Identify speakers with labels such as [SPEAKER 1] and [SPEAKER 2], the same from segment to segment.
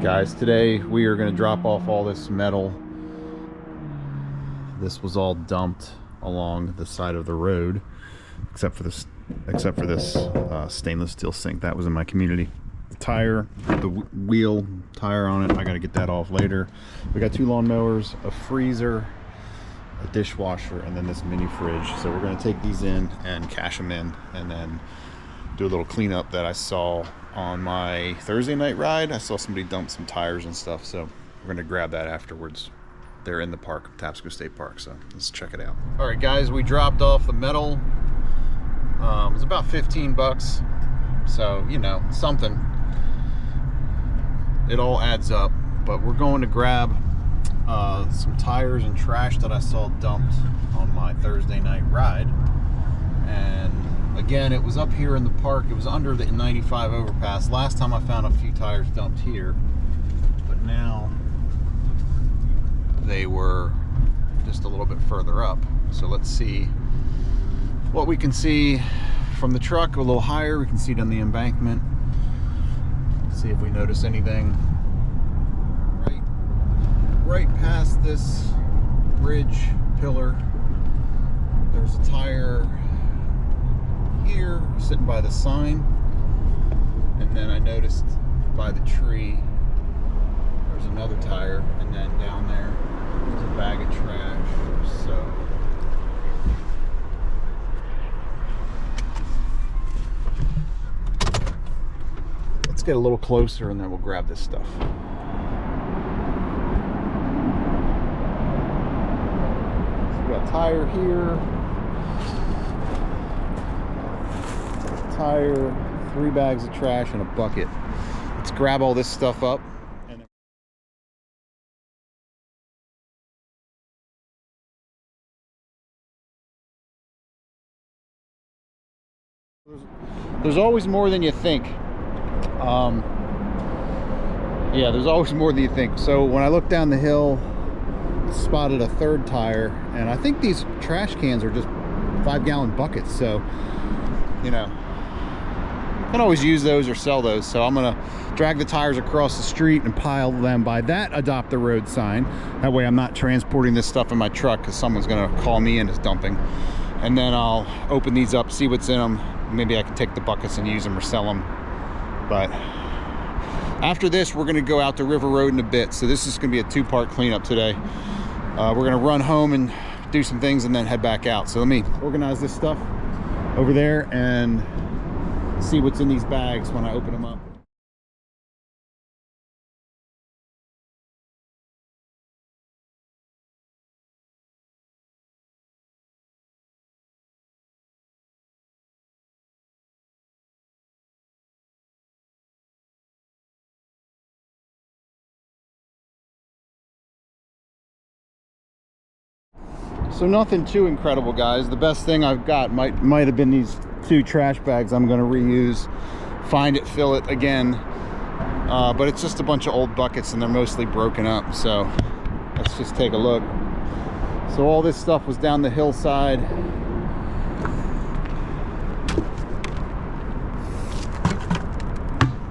[SPEAKER 1] Guys, today we are going to drop off all this metal. This was all dumped along the side of the road, except for this stainless steel sink that was in my community. The tire, the wheel tire on it, I got to get that off later. We got 2 lawnmowers, a freezer, a dishwasher, and then this mini fridge. So we're going to take these in and cash them in, and then do a little cleanup that I saw on my Thursday night ride. I saw somebody dump some tires and stuff, so we're going to grab that afterwards. They're in the park, Patapsco State Park, so let's check it out. All right, guys, we dropped off the metal. It was about 15 bucks, so you know, something. It all adds up, but we're going to grab some tires and trash that I saw dumped on my Thursday night ride. And again, it was up here in the park. It was under the 95 overpass. Last time I found a few tires dumped here, but now they were just a little bit further up. So let's see what we can see from the truck. A little higher, we can see it on the embankment. See if we notice anything. Right past this bridge pillar, there's a tire here sitting by the sign, and then I noticed by the tree there's another tire, and then down there there's a bag of trash. So let's get a little closer and then we'll grab this stuff. So we got a tire here, tire, 3 bags of trash, and a bucket. Let's grab all this stuff up. There's always more than you think. Yeah, there's always more than you think. So when I looked down the hill, spotted a 3rd tire, and I think these trash cans are just 5-gallon buckets, so you know, you can always use those or sell those. So I'm gonna drag the tires across the street and pile them by that adopt the road sign. That way I'm not transporting this stuff in my truck, because someone's gonna call me in as dumping. And then I'll open these up, see what's in them. Maybe I can take the buckets and use them or sell them. But after this, we're gonna go out to River Road in a bit. So this is gonna be a 2-part cleanup today. We're gonna run home and do some things and then head back out. So let me organize this stuff over there and see what's in these bags when I open them up. So nothing too incredible, guys. The best thing I've got might have been these 2 trash bags I'm going to reuse. Find it, fill it again. But it's just a bunch of old buckets and they're mostly broken up. So let's just take a look. So all this stuff was down the hillside.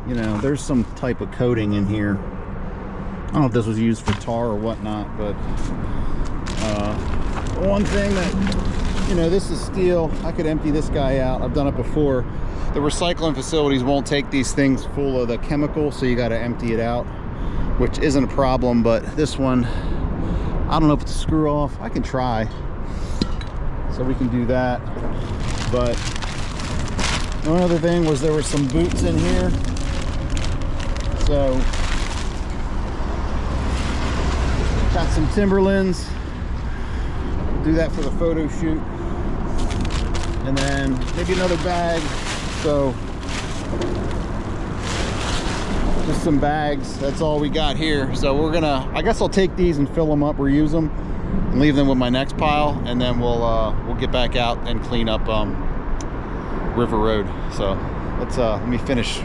[SPEAKER 1] You know, there's some type of coating in here. I don't know if this was used for tar or whatnot, but one thing that, you know, this is steel. I could empty this guy out. I've done it before. The recycling facilities won't take these things full of the chemical, so you got to empty it out, which isn't a problem. But this one, I don't know if it's a screw off. I can try, so we can do that. But one other thing was there were some boots in here, so got some Timberlands. Do that for the photo shoot, and then maybe another bag. So just some bags. That's all we got here. So we're gonna, I guess I'll take these and fill them up, reuse them, and leave them with my next pile, and then we'll get back out and clean up River Road. So let me finish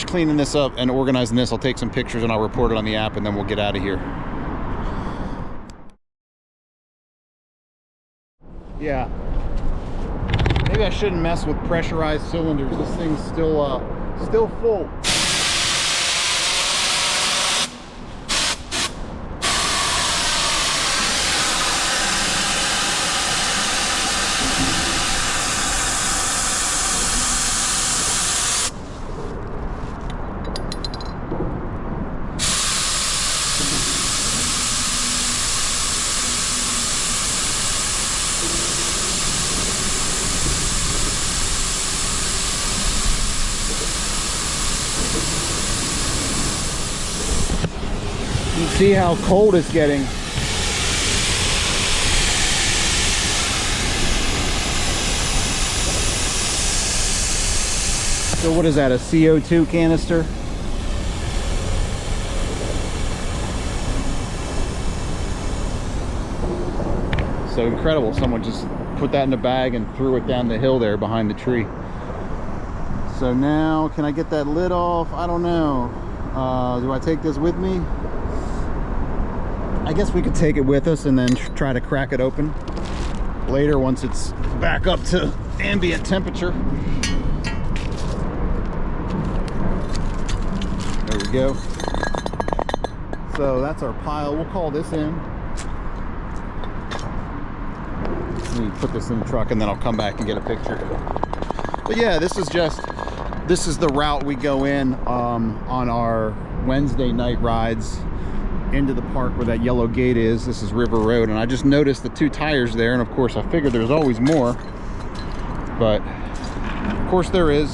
[SPEAKER 1] cleaning this up and organizing this. I'll take some pictures and I'll report it on the app, and then we'll get out of here. Yeah, maybe I shouldn't mess with pressurized cylinders. This thing's still full. You see how cold it's getting. So what is that, a CO2 canister? So incredible, someone just put that in a bag and threw it down the hill there behind the tree. So now, can I get that lid off? I don't know. Do I take this with me? I guess we could take it with us and then try to crack it open later once it's back up to ambient temperature. There we go. So that's our pile. We'll call this in. Let me put this in the truck and then I'll come back and get a picture. But yeah, this is the route we go in on our Wednesday night rides into the park where that yellow gate is. This is River Road, and I just noticed the 2 tires there, and of course I figured there's always more, but of course there is.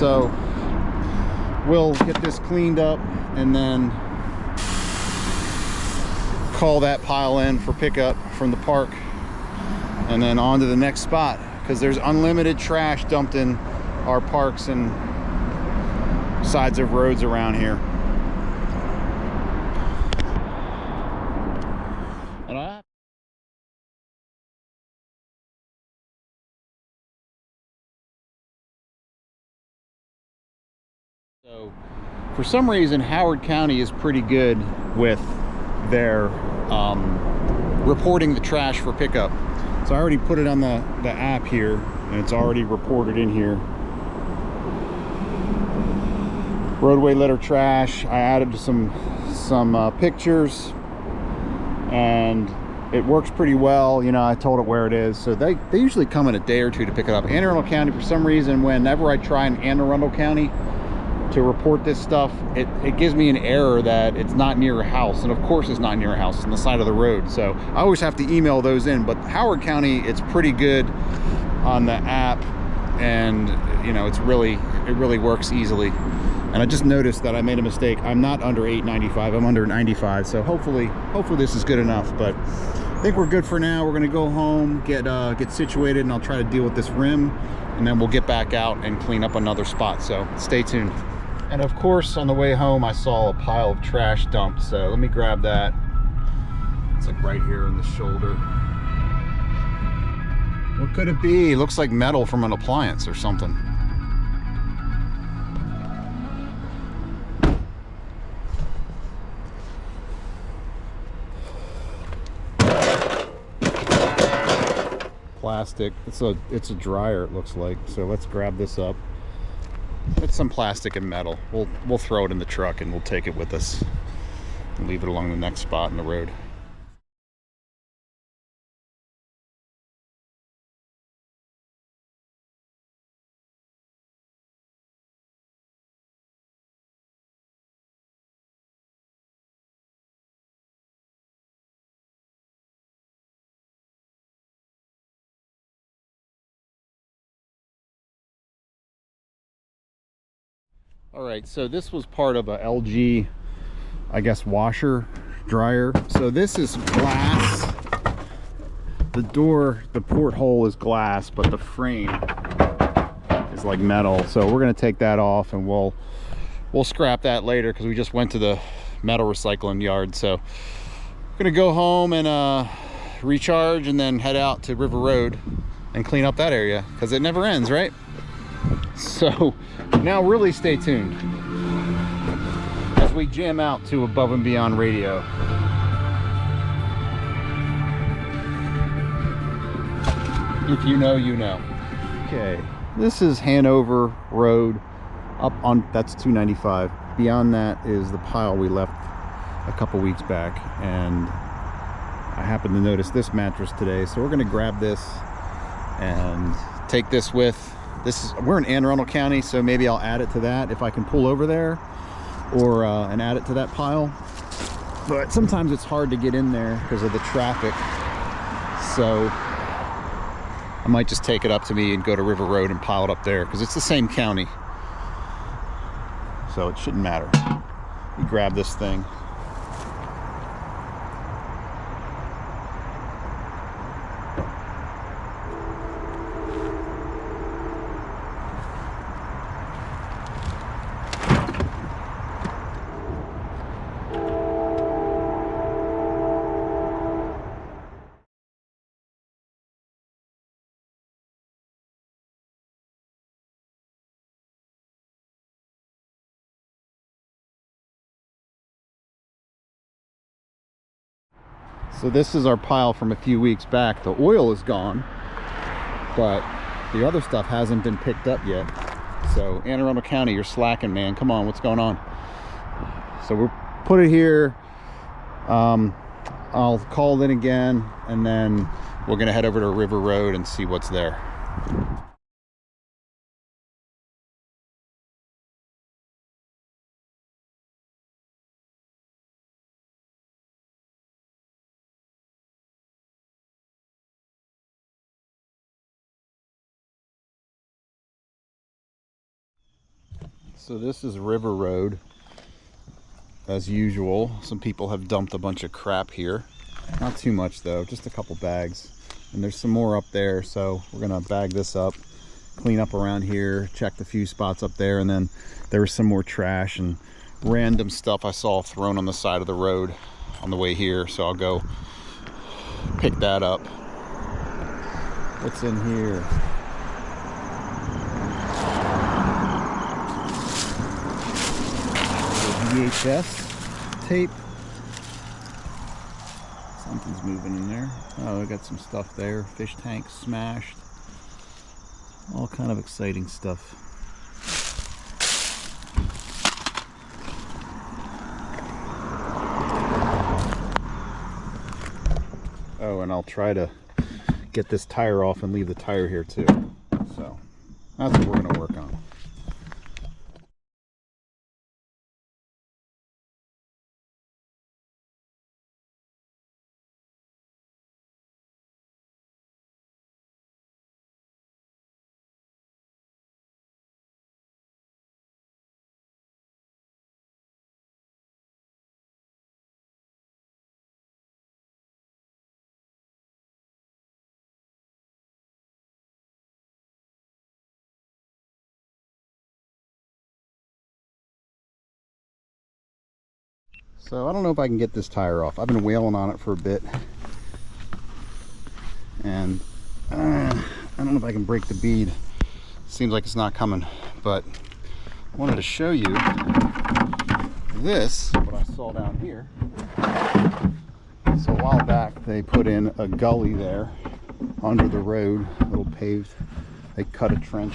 [SPEAKER 1] So we'll get this cleaned up and then call that pile in for pickup from the park and then on to the next spot, because there's unlimited trash dumped in our parks and sides of roads around here. So for some reason Howard County is pretty good with their reporting the trash for pickup. So I already put it on the app here and it's already reported in here. Roadway litter trash. I added some pictures and it works pretty well. You know, I told it where it is. So they usually come in a day or two to pick it up. Anne Arundel County, for some reason, whenever I try in Anne Arundel County to report this stuff, it gives me an error that it's not near a house, and of course it's not near a house, it's on the side of the road. So I always have to email those in. But Howard County, it's pretty good on the app, and you know, it really works easily. And I just noticed that I made a mistake. I'm not under 895, I'm under 95. So hopefully this is good enough. But I think we're good for now. We're gonna go home, get situated, and I'll try to deal with this rim, and then we'll get back out and clean up another spot. So stay tuned. And of course, on the way home, I saw a pile of trash dumped. So let me grab that. It's like right here in the shoulder. What could it be? It looks like metal from an appliance or something. Plastic. It's a dryer, it looks like. So let's grab this up. It's some plastic and metal. We'll throw it in the truck and we'll take it with us and leave it along the next spot in the road. All right, so this was part of a LG, I guess, washer dryer. So this is glass. The door, the porthole is glass, but the frame is like metal. So we're gonna take that off and we'll scrap that later because we just went to the metal recycling yard. So we're gonna go home and recharge and then head out to River Road and clean up that area because it never ends, right? So now really stay tuned as we jam out to Above and Beyond Radio. If you know, you know. Okay, this is Hanover Road up on, that's 295. Beyond that is the pile we left a couple weeks back, and I happened to notice this mattress today, so we're gonna grab this and take this with we're in Anne Arundel County, so maybe I'll add it to that if I can pull over there, or and add it to that pile. But sometimes it's hard to get in there because of the traffic, so I might just take it up to me and go to River Road and pile it up there, because it's the same county, so it shouldn't matter. You grab this thing. So this is our pile from a few weeks back. The oil is gone, but the other stuff hasn't been picked up yet. So Anne Arundel County, you're slacking, man. Come on, what's going on? So we'll put it here. I'll call it in again, and then we're gonna head over to River Road and see what's there. So this is River Road, as usual. Some people have dumped a bunch of crap here. Not too much though, just a couple bags. And there's some more up there, so we're gonna bag this up, clean up around here, check the few spots up there, and then there was some more trash and random stuff I saw thrown on the side of the road on the way here, so I'll go pick that up. What's in here? VHS tape. Something's moving in there. Oh, I got some stuff there. Fish tank smashed. All kind of exciting stuff. Oh, and I'll try to get this tire off and leave the tire here too. So that's what we're going to work on. So I don't know if I can get this tire off. I've been wailing on it for a bit, and I don't know if I can break the bead. Seems like it's not coming, but I wanted to show you this, what I saw down here. So a while back they put in a gully there under the road, a little paved. They cut a trench,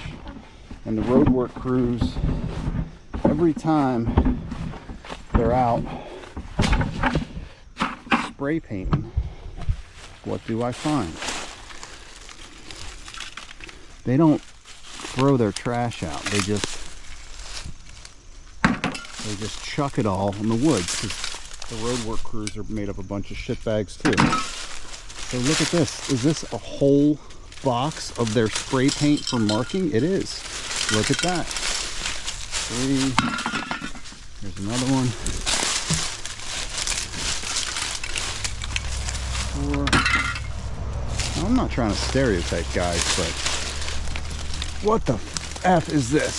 [SPEAKER 1] and the road work crews, every time they're out spray painting, what do I find? They don't throw their trash out. They just chuck it all in the woods, because the road work crews are made up of a bunch of shit bags too. So look at this. Is this a whole box of their spray paint for marking? It is. Look at that. 3. Here's another one. 4. I'm not trying to stereotype, guys, but what the F is this?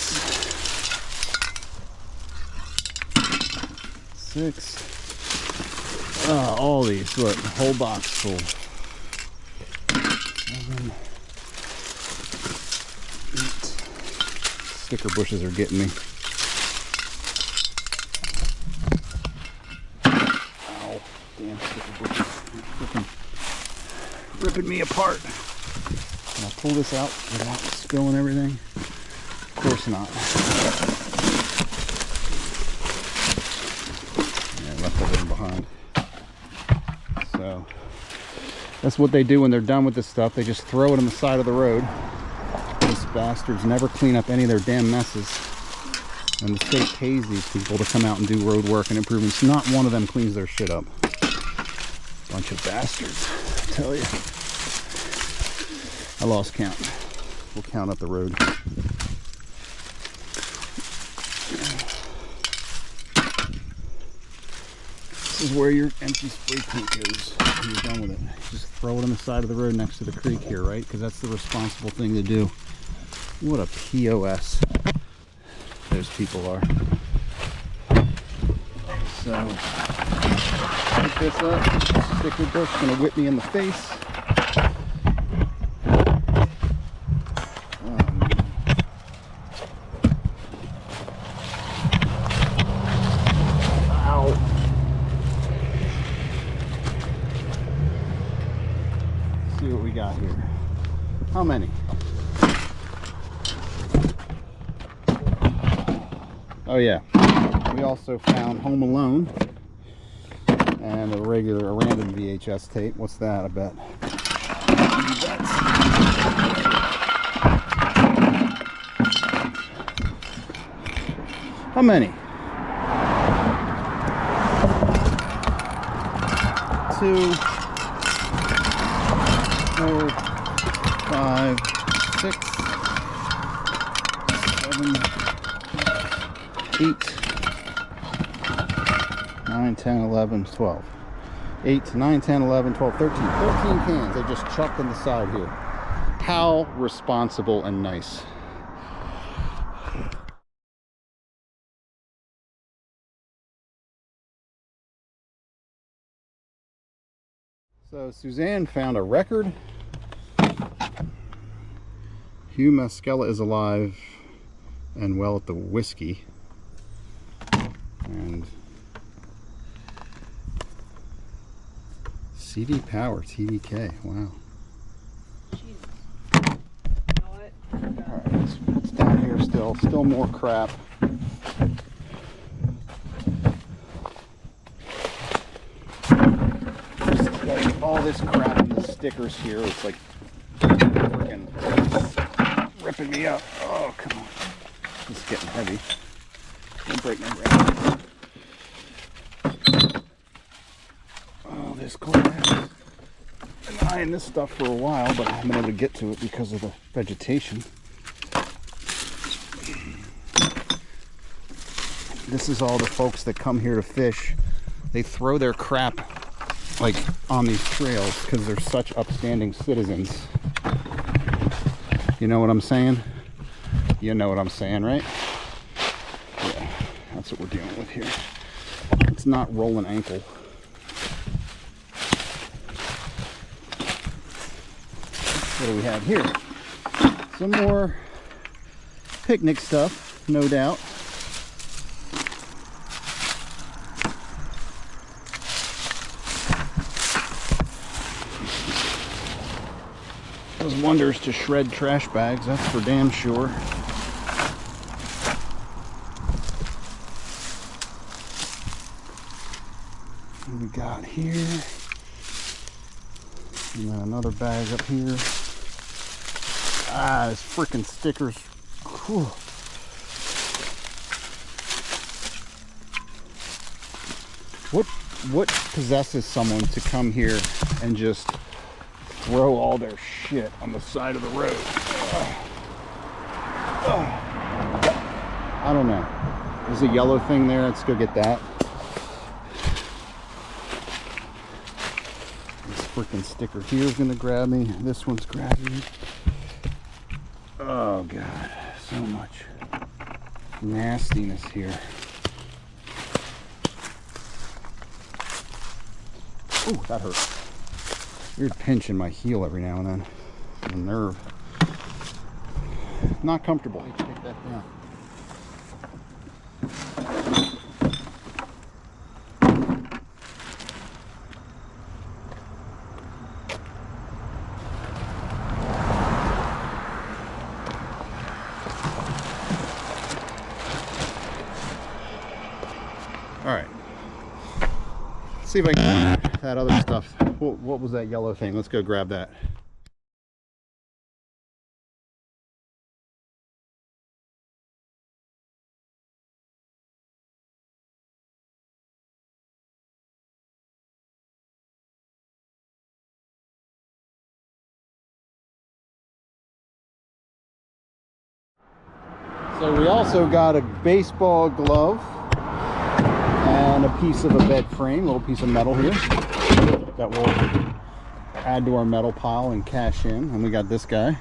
[SPEAKER 1] 6. All these, look, whole box full. 7, 8. Sticker bushes are getting me. Ow, damn sticker bushes. Freaking ripping me apart. Can I pull this out without spilling everything? Of course not. Yeah, left everything behind. So that's what they do when they're done with this stuff. They just throw it on the side of the road. These bastards never clean up any of their damn messes. And the state pays these people to come out and do road work and improvements. Not one of them cleans their shit up. Bunch of bastards, I tell you. I lost count. We'll count up the road. This is where your empty spray paint goes when you're done with it. Just throw it on the side of the road next to the creek here, right? Because that's the responsible thing to do. What a POS those people are. So, pick this up. Sticker bush gonna whip me in the face. See what we got here. How many? Oh yeah, we also found Home Alone and a random VHS tape. What's that? I bet. How many? 2, 4, 5, 6, 7, 8, 9, 10, 11, 12. 8, 9, 10, 11, 12, 13. 13 cans they just chucked on the side here. How responsible and nice. So Suzanne found a record. Hugh Mascella is alive and well at the whiskey. And CD Power TDK. Wow.
[SPEAKER 2] Jesus. You know what?
[SPEAKER 1] Alright, it's down here still more crap. Just like all this crap in the stickers here. It's like freaking ripping me up. Oh, come on. It's getting heavy. Don't break my brain. Oh, this glass. Been eyeing this stuff for a while, but I haven't been able to get to it because of the vegetation. This is all the folks that come here to fish. They throw their crap like on these trails because they're such upstanding citizens. You know what I'm saying? You know what I'm saying, right? Yeah, that's what we're dealing with here. It's not rolling ankle. What do we have here? Some more picnic stuff, no doubt. Does wonders to shred trash bags, that's for damn sure. What we got here? And then another bag up here. Ah, this freaking stickers. Whew. What possesses someone to come here and just throw all their shit on the side of the road? I don't know. There's a yellow thing there. Let's go get that. This freaking sticker here is gonna grab me. This one's grabbing me. Oh god, so much nastiness here. Ooh, that hurt. Weird pinch in my heel every now and then. The nerve. Not comfortable. Let me take that down. All right. Let's see if I can find that other stuff. What was that yellow thing? Let's go grab that. So we also got a baseball glove and a piece of a bed frame, a little piece of metal here that we'll add to our metal pile and cash in. And we got this guy,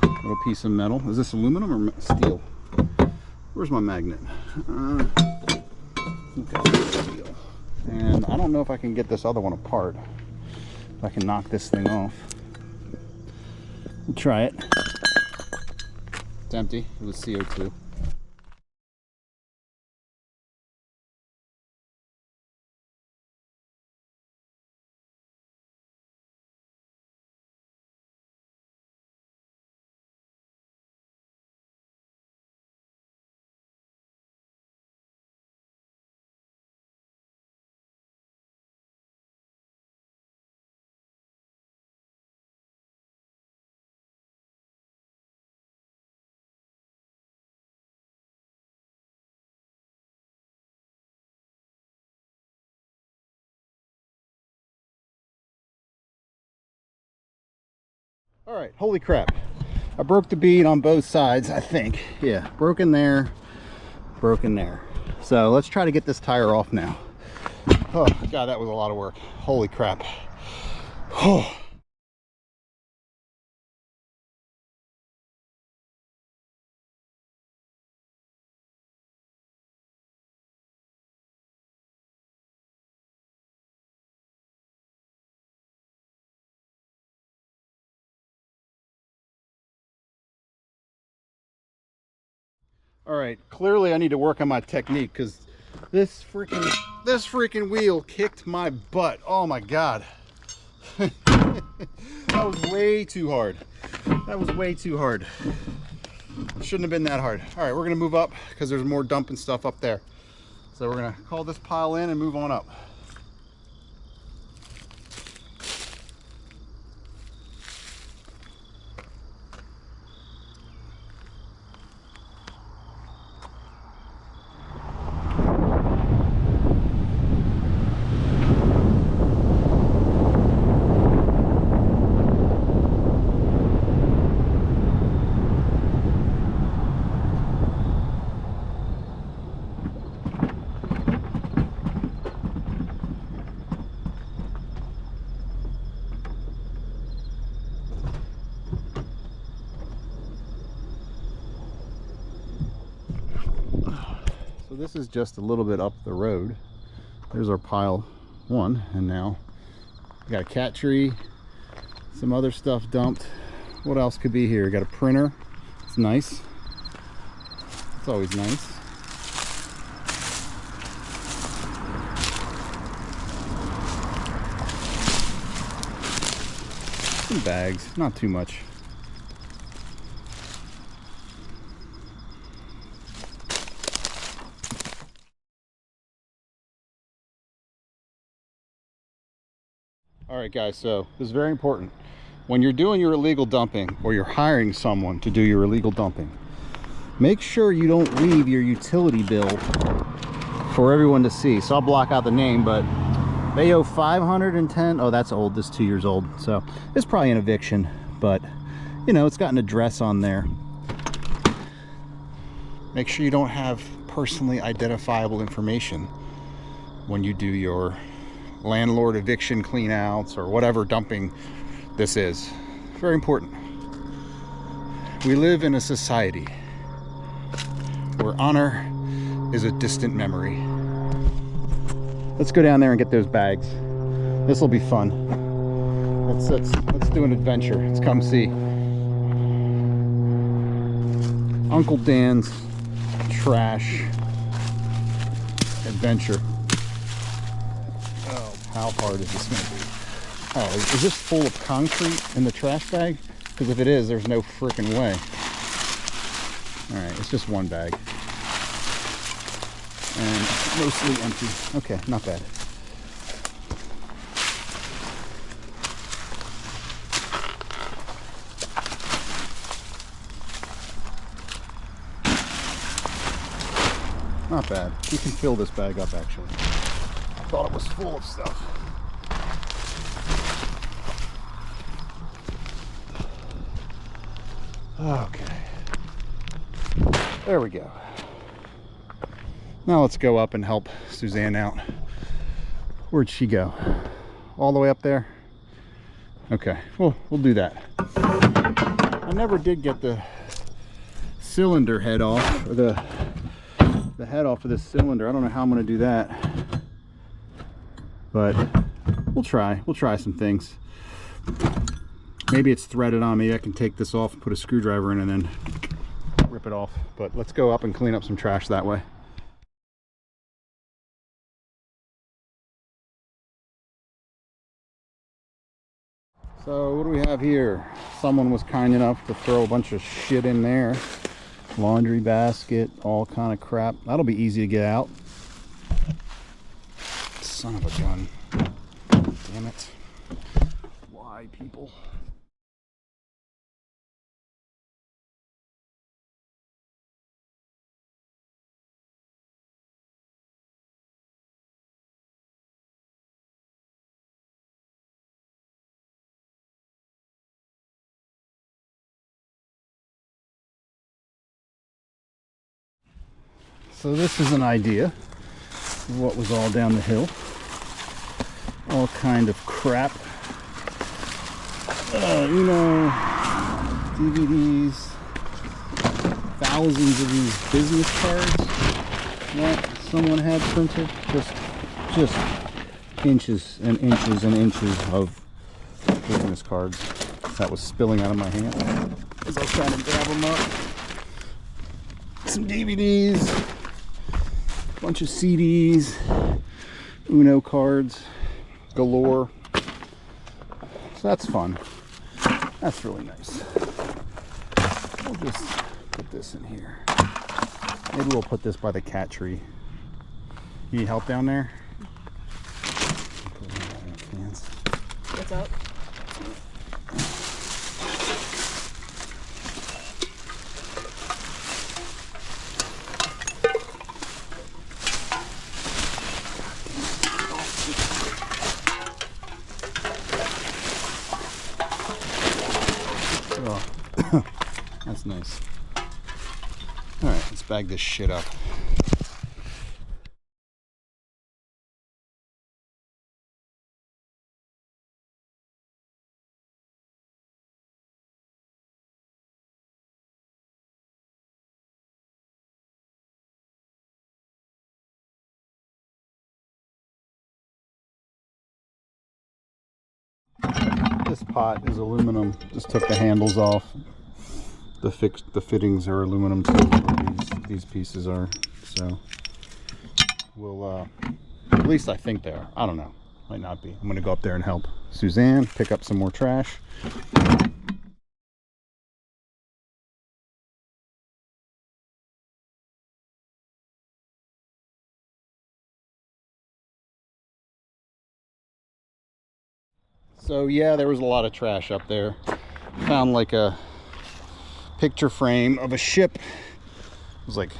[SPEAKER 1] little piece of metal. Is this aluminum or steel? Where's my magnet? Okay, steel. And I don't know if I can get this other one apart. If I can knock this thing off. We'll try it. It's empty. It was CO2. All right, holy crap. I broke the bead on both sides, I think. Yeah, broken there, broken there. So let's try to get this tire off now. Oh, God, that was a lot of work. Holy crap. Oh. All right, clearly I need to work on my technique because this freaking wheel kicked my butt. Oh my God. That was way too hard. That was way too hard. It shouldn't have been that hard. All right, we're gonna move up because there's more dumping stuff up there. So we're gonna call this pile in and move on up. So this is just a little bit up the road. There's our pile one, and now we got a cat tree, some other stuff dumped. What else could be here? Got a printer. It's nice. It's always nice. Some bags, not too much. All right, guys, so this is very important. When you're doing your illegal dumping or you're hiring someone to do your illegal dumping, make sure you don't leave your utility bill for everyone to see. So I'll block out the name, but they owe $510. Oh, that's old. This is 2 years old. So it's probably an eviction, but you know, it's got an address on there. Make sure you don't have personally identifiable information when you do your landlord eviction cleanouts or whatever dumping this is. Very important. We live in a society where honor is a distant memory. Let's go down there and get those bags. This will be fun. Let's do an adventure. Let's come see Uncle Dan's trash adventure. How hard is this going to be? Oh, is this full of concrete in the trash bag? Because if it is, there's no freaking way. All right, it's just one bag. And mostly empty. Okay, not bad. Not bad. You can fill this bag up, actually. I thought it was full of stuff. Okay. There we go. Now let's go up and help Suzanne out. Where'd she go? All the way up there? Okay, well, we'll do that. I never did get the cylinder head off, or the head off of this cylinder. I don't know how I'm gonna do that, but we'll try some things. Maybe it's threaded on. Maybe I can take this off and put a screwdriver in and then rip it off. But let's go up and clean up some trash that way. So what do we have here? Someone was kind enough to throw a bunch of shit in there. Laundry basket, all kind of crap. That'll be easy to get out. Son of a gun. Damn it. Why, people? So this is an idea of what was all down the hill. All kind of crap. You know, DVDs, thousands of these business cards that someone had printed. Just inches and inches and inches of business cards that was spilling out of my hand as I was trying to grab them up. Some DVDs. Bunch of CDs, Uno cards galore. So that's fun. That's really nice. We'll just put this in here. Maybe we'll put this by the cat tree. You need help down there?
[SPEAKER 2] What's up?
[SPEAKER 1] That's nice. Alright, let's bag this shit up. This pot is aluminum. Just took the handles off. The fittings are aluminum too. These pieces are. So we'll at least I think they are. I don't know. Might not be. I'm gonna go up there and help Suzanne pick up some more trash. So yeah, there was a lot of trash up there. Found like a picture frame of a ship. It was like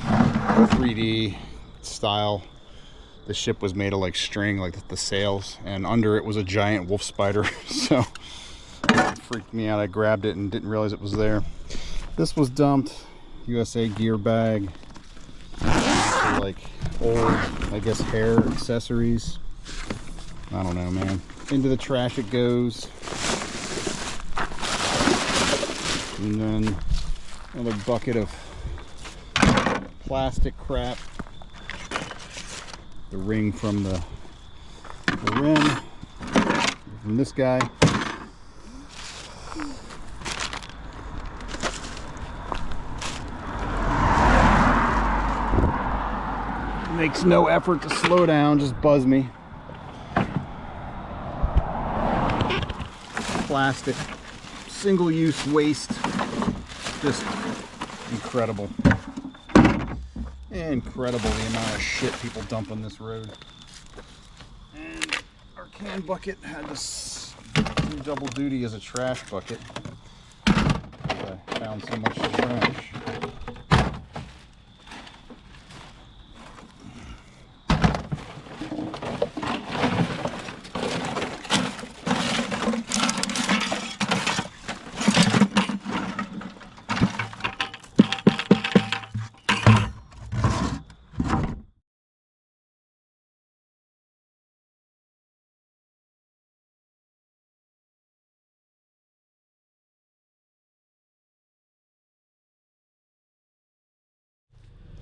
[SPEAKER 1] 3D style. The ship was made of like string, like the sails, and under it was a giant wolf spider. So it freaked me out. I grabbed it and didn't realize it was there. This was dumped. USA gear bag. Like old, I guess, hair accessories. I don't know, man. Into the trash it goes. And then another bucket of plastic crap. The ring from the rim from this guy. Makes no effort to slow down, just buzz me. Plastic, single-use waste. Just incredible. Incredible the amount of shit people dump on this road. And our can bucket had to do double duty as a trash bucket. I found so much trash.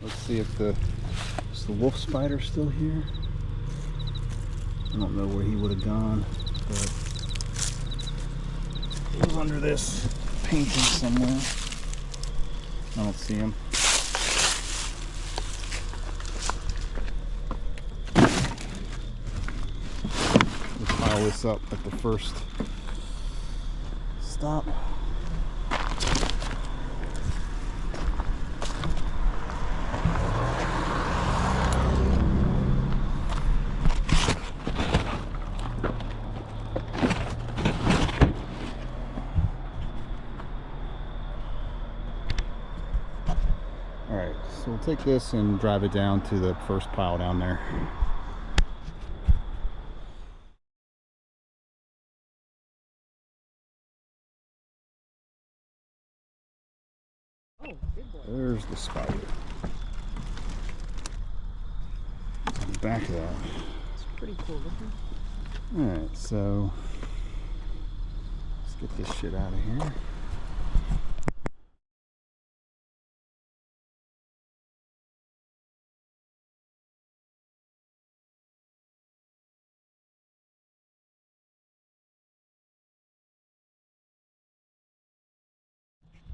[SPEAKER 1] Let's see if is the wolf spider still here? I don't know where he would have gone, but he was under this painting somewhere. I don't see him. We'll pile this up at the first stop. Alright, so we'll take this and drive it down to the first pile down there. There's the spider. On the back of that.
[SPEAKER 2] It's pretty cool looking.
[SPEAKER 1] Alright, so let's get this shit out of here.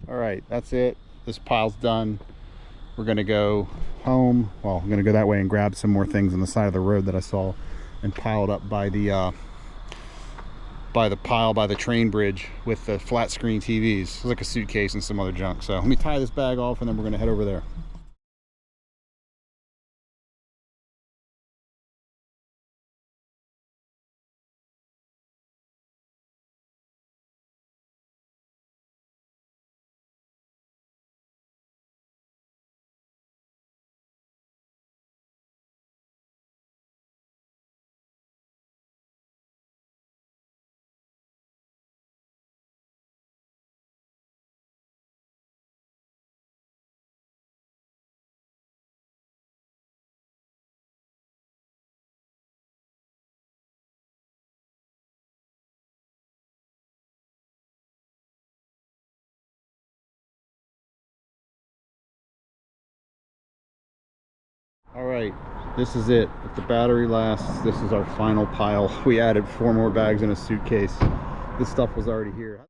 [SPEAKER 1] Alright, that's it. This pile's done. We're gonna go home. Well, I'm gonna go that way and grab some more things on the side of the road that I saw and piled up by the pile by the train bridge with the flat screen TVs. It's like a suitcase and some other junk. So let me tie this bag off and then we're gonna head over there. All right, this is it. If the battery lasts, this is our final pile. We added 4 more bags in a suitcase. This stuff was already here.